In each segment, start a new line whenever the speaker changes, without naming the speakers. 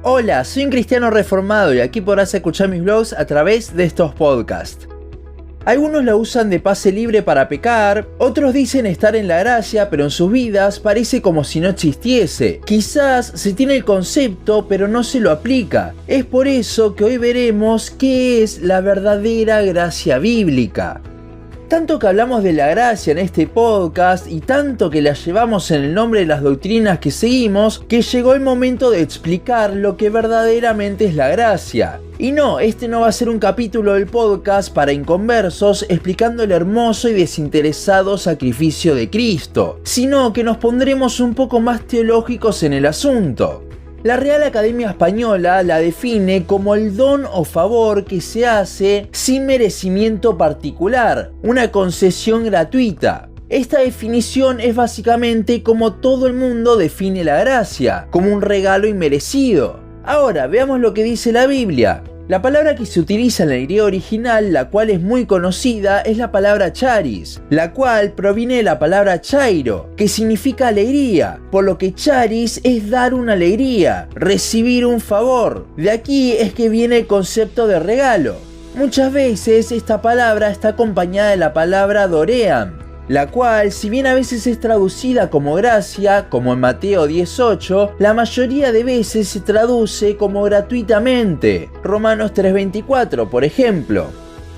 Hola, soy un cristiano reformado y aquí podrás escuchar mis vlogs a través de estos podcasts. Algunos la usan de pase libre para pecar, otros dicen estar en la gracia, pero en sus vidas parece como si no existiese. Quizás se tiene el concepto, pero no se lo aplica. Es por eso que hoy veremos qué es la verdadera gracia bíblica. Tanto que hablamos de la gracia en este podcast y tanto que la llevamos en el nombre de las doctrinas que seguimos, que llegó el momento de explicar lo que verdaderamente es la gracia. Y no, este no va a ser un capítulo del podcast para inconversos explicando el hermoso y desinteresado sacrificio de Cristo, sino que nos pondremos un poco más teológicos en el asunto. La Real Academia Española la define como el don o favor que se hace sin merecimiento particular, una concesión gratuita. Esta definición es básicamente como todo el mundo define la gracia, como un regalo inmerecido. Ahora, veamos lo que dice la Biblia. La palabra que se utiliza en el griego original, la cual es muy conocida, es la palabra charis, la cual proviene de la palabra chairo, que significa alegría, por lo que charis es dar una alegría, recibir un favor. De aquí es que viene el concepto de regalo. Muchas veces esta palabra está acompañada de la palabra doream, la cual, si bien a veces es traducida como gracia, como en Mateo 18, la mayoría de veces se traduce como gratuitamente, Romanos 3:24, por ejemplo.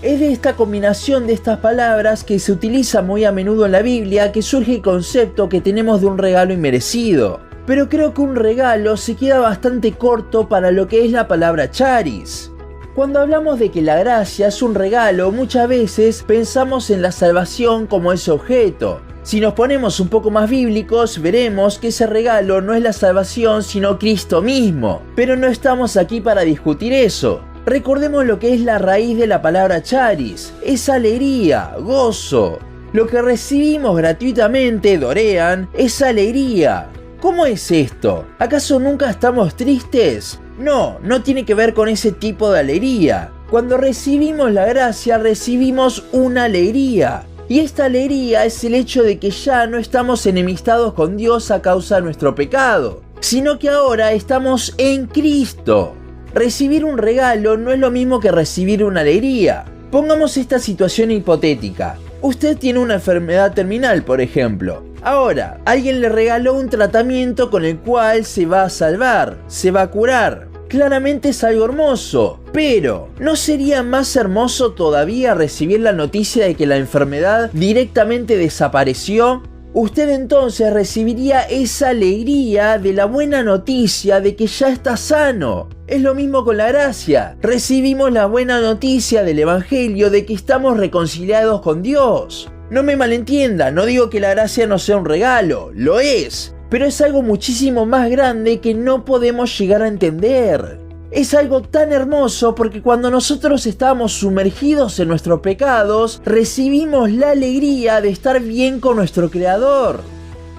Es de esta combinación de estas palabras que se utiliza muy a menudo en la Biblia que surge el concepto que tenemos de un regalo inmerecido. Pero creo que un regalo se queda bastante corto para lo que es la palabra charis. Cuando hablamos de que la gracia es un regalo, muchas veces pensamos en la salvación como ese objeto. Si nos ponemos un poco más bíblicos, veremos que ese regalo no es la salvación, sino Cristo mismo. Pero no estamos aquí para discutir eso. Recordemos lo que es la raíz de la palabra charis, es alegría, gozo. Lo que recibimos gratuitamente, dorean, es alegría. ¿Cómo es esto? ¿Acaso nunca estamos tristes? No, no tiene que ver con ese tipo de alegría. Cuando recibimos la gracia, recibimos una alegría. Y esta alegría es el hecho de que ya no estamos enemistados con Dios a causa de nuestro pecado, sino que ahora estamos en Cristo. Recibir un regalo no es lo mismo que recibir una alegría. Pongamos esta situación hipotética. Usted tiene una enfermedad terminal, por ejemplo. Ahora, alguien le regaló un tratamiento con el cual se va a salvar, se va a curar. Claramente es algo hermoso, pero ¿no sería más hermoso todavía recibir la noticia de que la enfermedad directamente desapareció? Usted entonces recibiría esa alegría de la buena noticia de que ya está sano. Es lo mismo con la gracia. Recibimos la buena noticia del Evangelio de que estamos reconciliados con Dios. No me malentienda, no digo que la gracia no sea un regalo, lo es, pero es algo muchísimo más grande que no podemos llegar a entender. Es algo tan hermoso porque cuando nosotros estamos sumergidos en nuestros pecados, recibimos la alegría de estar bien con nuestro Creador.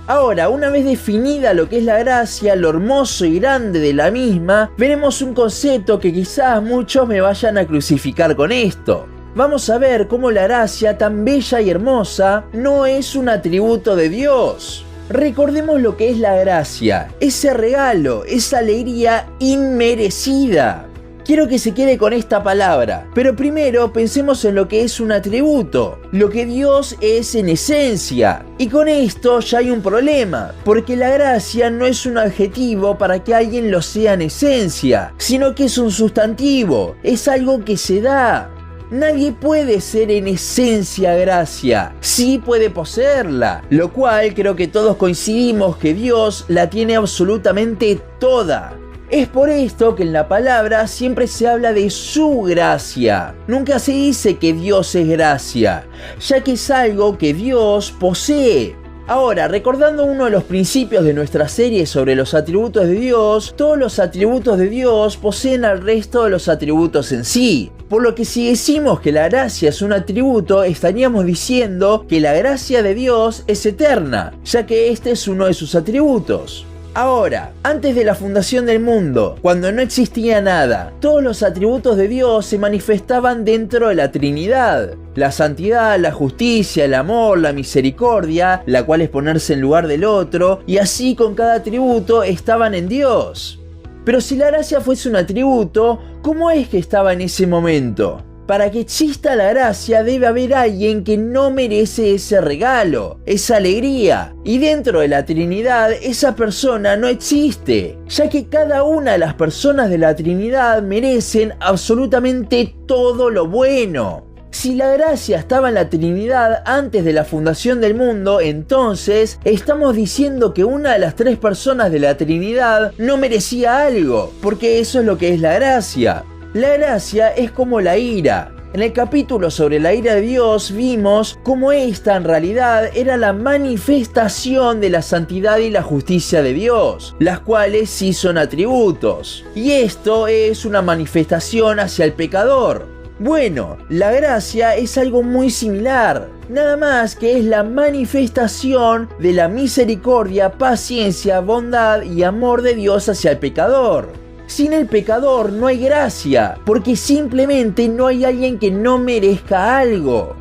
Ahora, una vez definida lo que es la gracia, lo hermoso y grande de la misma, veremos un concepto que quizás muchos me vayan a crucificar con esto. Vamos a ver cómo la gracia tan bella y hermosa no es un atributo de Dios. Recordemos lo que es la gracia, ese regalo, esa alegría inmerecida. Quiero que se quede con esta palabra, pero primero pensemos en lo que es un atributo, lo que Dios es en esencia. Y con esto ya hay un problema, porque la gracia no es un adjetivo para que alguien lo sea en esencia, sino que es un sustantivo, es algo que se da. Nadie puede ser en esencia gracia, sí puede poseerla, lo cual creo que todos coincidimos que Dios la tiene absolutamente toda. Es por esto que en la palabra siempre se habla de su gracia. Nunca se dice que Dios es gracia, ya que es algo que Dios posee. Ahora, recordando uno de los principios de nuestra serie sobre los atributos de Dios, todos los atributos de Dios poseen al resto de los atributos en sí. Por lo que si decimos que la gracia es un atributo, estaríamos diciendo que la gracia de Dios es eterna, ya que este es uno de sus atributos. Ahora, antes de la fundación del mundo, cuando no existía nada, todos los atributos de Dios se manifestaban dentro de la Trinidad. La santidad, la justicia, el amor, la misericordia, la cual es ponerse en lugar del otro, y así con cada atributo estaban en Dios. Pero si la gracia fuese un atributo, ¿cómo es que estaba en ese momento? Para que exista la gracia debe haber alguien que no merece ese regalo, esa alegría. Y dentro de la Trinidad esa persona no existe, ya que cada una de las personas de la Trinidad merecen absolutamente todo lo bueno. Si la gracia estaba en la Trinidad antes de la fundación del mundo, entonces estamos diciendo que una de las tres personas de la Trinidad no merecía algo, porque eso es lo que es la gracia. La gracia es como la ira. En el capítulo sobre la ira de Dios vimos cómo esta en realidad era la manifestación de la santidad y la justicia de Dios, las cuales sí son atributos. Y esto es una manifestación hacia el pecador. Bueno, la gracia es algo muy similar, nada más que es la manifestación de la misericordia, paciencia, bondad y amor de Dios hacia el pecador. Sin el pecador no hay gracia, porque simplemente no hay alguien que no merezca algo.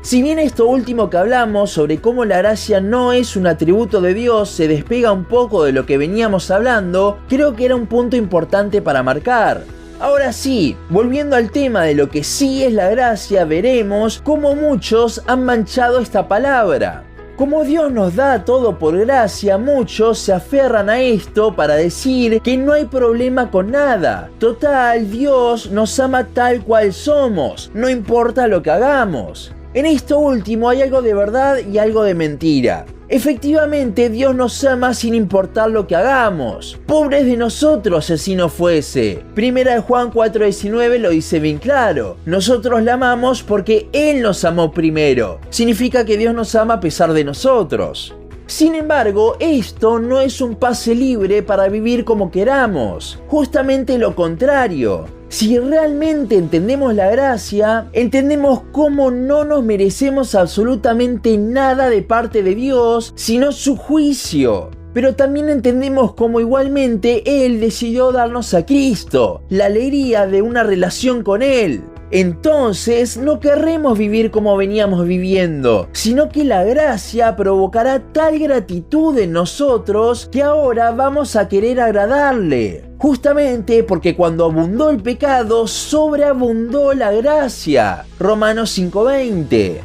Si bien esto último que hablamos sobre cómo la gracia no es un atributo de Dios se despega un poco de lo que veníamos hablando, creo que era un punto importante para marcar. Ahora sí, volviendo al tema de lo que sí es la gracia, veremos cómo muchos han manchado esta palabra. Como Dios nos da todo por gracia, muchos se aferran a esto para decir que no hay problema con nada. Total, Dios nos ama tal cual somos, no importa lo que hagamos. En esto último hay algo de verdad y algo de mentira. Efectivamente, Dios nos ama sin importar lo que hagamos. Pobres de nosotros si así no fuese. Primera de Juan 4:19 lo dice bien claro. Nosotros la amamos porque Él nos amó primero. Significa que Dios nos ama a pesar de nosotros. Sin embargo, esto no es un pase libre para vivir como queramos. Justamente lo contrario. Si realmente entendemos la gracia, entendemos cómo no nos merecemos absolutamente nada de parte de Dios, sino su juicio. Pero también entendemos cómo igualmente Él decidió darnos a Cristo, la alegría de una relación con Él. Entonces no querremos vivir como veníamos viviendo, sino que la gracia provocará tal gratitud en nosotros que ahora vamos a querer agradarle. Justamente porque cuando abundó el pecado, sobreabundó la gracia. Romanos 5:20.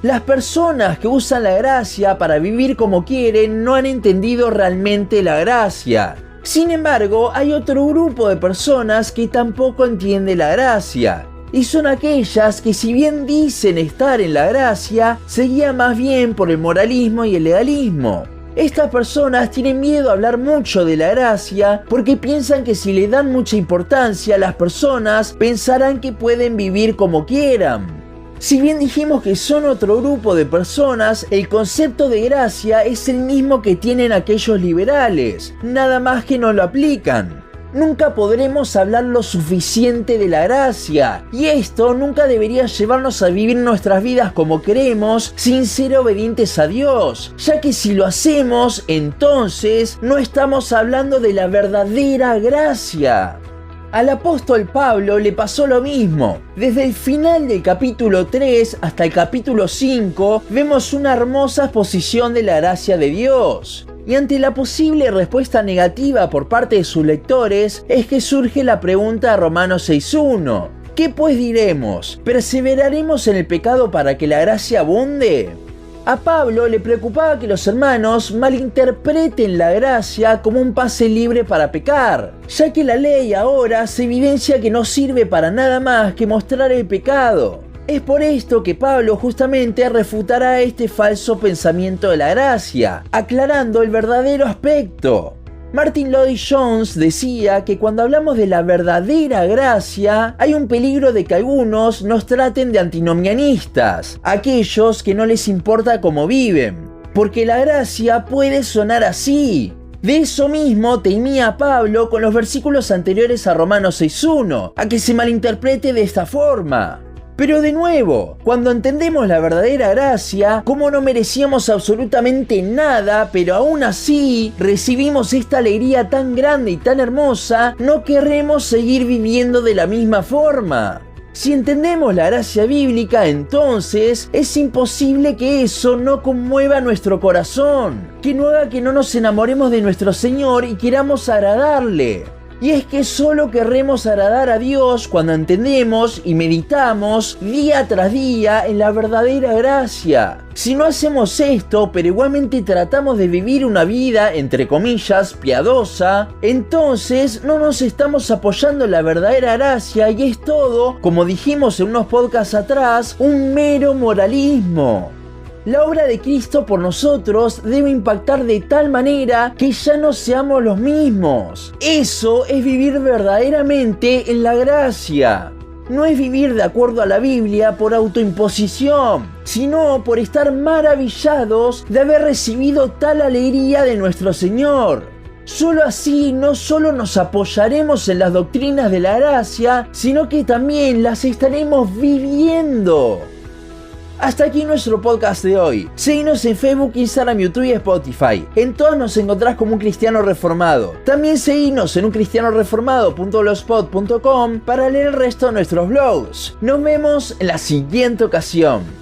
Las personas que usan la gracia para vivir como quieren no han entendido realmente la gracia. Sin embargo, hay otro grupo de personas que tampoco entiende la gracia. Y son aquellas que, si bien dicen estar en la gracia, se guían más bien por el moralismo y el legalismo. Estas personas tienen miedo a hablar mucho de la gracia porque piensan que si le dan mucha importancia, las personas pensarán que pueden vivir como quieran. Si bien dijimos que son otro grupo de personas, el concepto de gracia es el mismo que tienen aquellos liberales, nada más que no lo aplican. Nunca podremos hablar lo suficiente de la gracia, y esto nunca debería llevarnos a vivir nuestras vidas como queremos sin ser obedientes a Dios, ya que si lo hacemos, entonces no estamos hablando de la verdadera gracia. Al apóstol Pablo le pasó lo mismo. Desde el final del capítulo 3 hasta el capítulo 5 vemos una hermosa exposición de la gracia de Dios. Y ante la posible respuesta negativa por parte de sus lectores es que surge la pregunta de Romanos 6:1. ¿Qué pues diremos? ¿Perseveraremos en el pecado para que la gracia abunde? A Pablo le preocupaba que los hermanos malinterpreten la gracia como un pase libre para pecar, ya que la ley ahora se evidencia que no sirve para nada más que mostrar el pecado. Es por esto que Pablo justamente refutará este falso pensamiento de la gracia, aclarando el verdadero aspecto. Martin Lloyd-Jones decía que cuando hablamos de la verdadera gracia, hay un peligro de que algunos nos traten de antinomianistas, aquellos que no les importa cómo viven, porque la gracia puede sonar así. De eso mismo temía Pablo con los versículos anteriores a Romanos 6:1, a que se malinterprete de esta forma. Pero de nuevo, cuando entendemos la verdadera gracia, como no merecíamos absolutamente nada, pero aún así recibimos esta alegría tan grande y tan hermosa, no querremos seguir viviendo de la misma forma. Si entendemos la gracia bíblica, entonces es imposible que eso no conmueva nuestro corazón, que no haga que no nos enamoremos de nuestro Señor y queramos agradarle. Y es que solo querremos agradar a Dios cuando entendemos y meditamos día tras día en la verdadera gracia. Si no hacemos esto, pero igualmente tratamos de vivir una vida, entre comillas, piadosa, entonces no nos estamos apoyando en la verdadera gracia y es todo, como dijimos en unos podcasts atrás, un mero moralismo. La obra de Cristo por nosotros debe impactar de tal manera que ya no seamos los mismos. Eso es vivir verdaderamente en la gracia. No es vivir de acuerdo a la Biblia por autoimposición, sino por estar maravillados de haber recibido tal alegría de nuestro Señor. Solo así no solo nos apoyaremos en las doctrinas de la gracia, sino que también las estaremos viviendo. Hasta aquí nuestro podcast de hoy. Síguenos en Facebook, Instagram, YouTube y Spotify. En todas nos encontrás como un cristiano reformado. También síguenos en uncristianoreformado.blogspot.com para leer el resto de nuestros blogs. Nos vemos en la siguiente ocasión.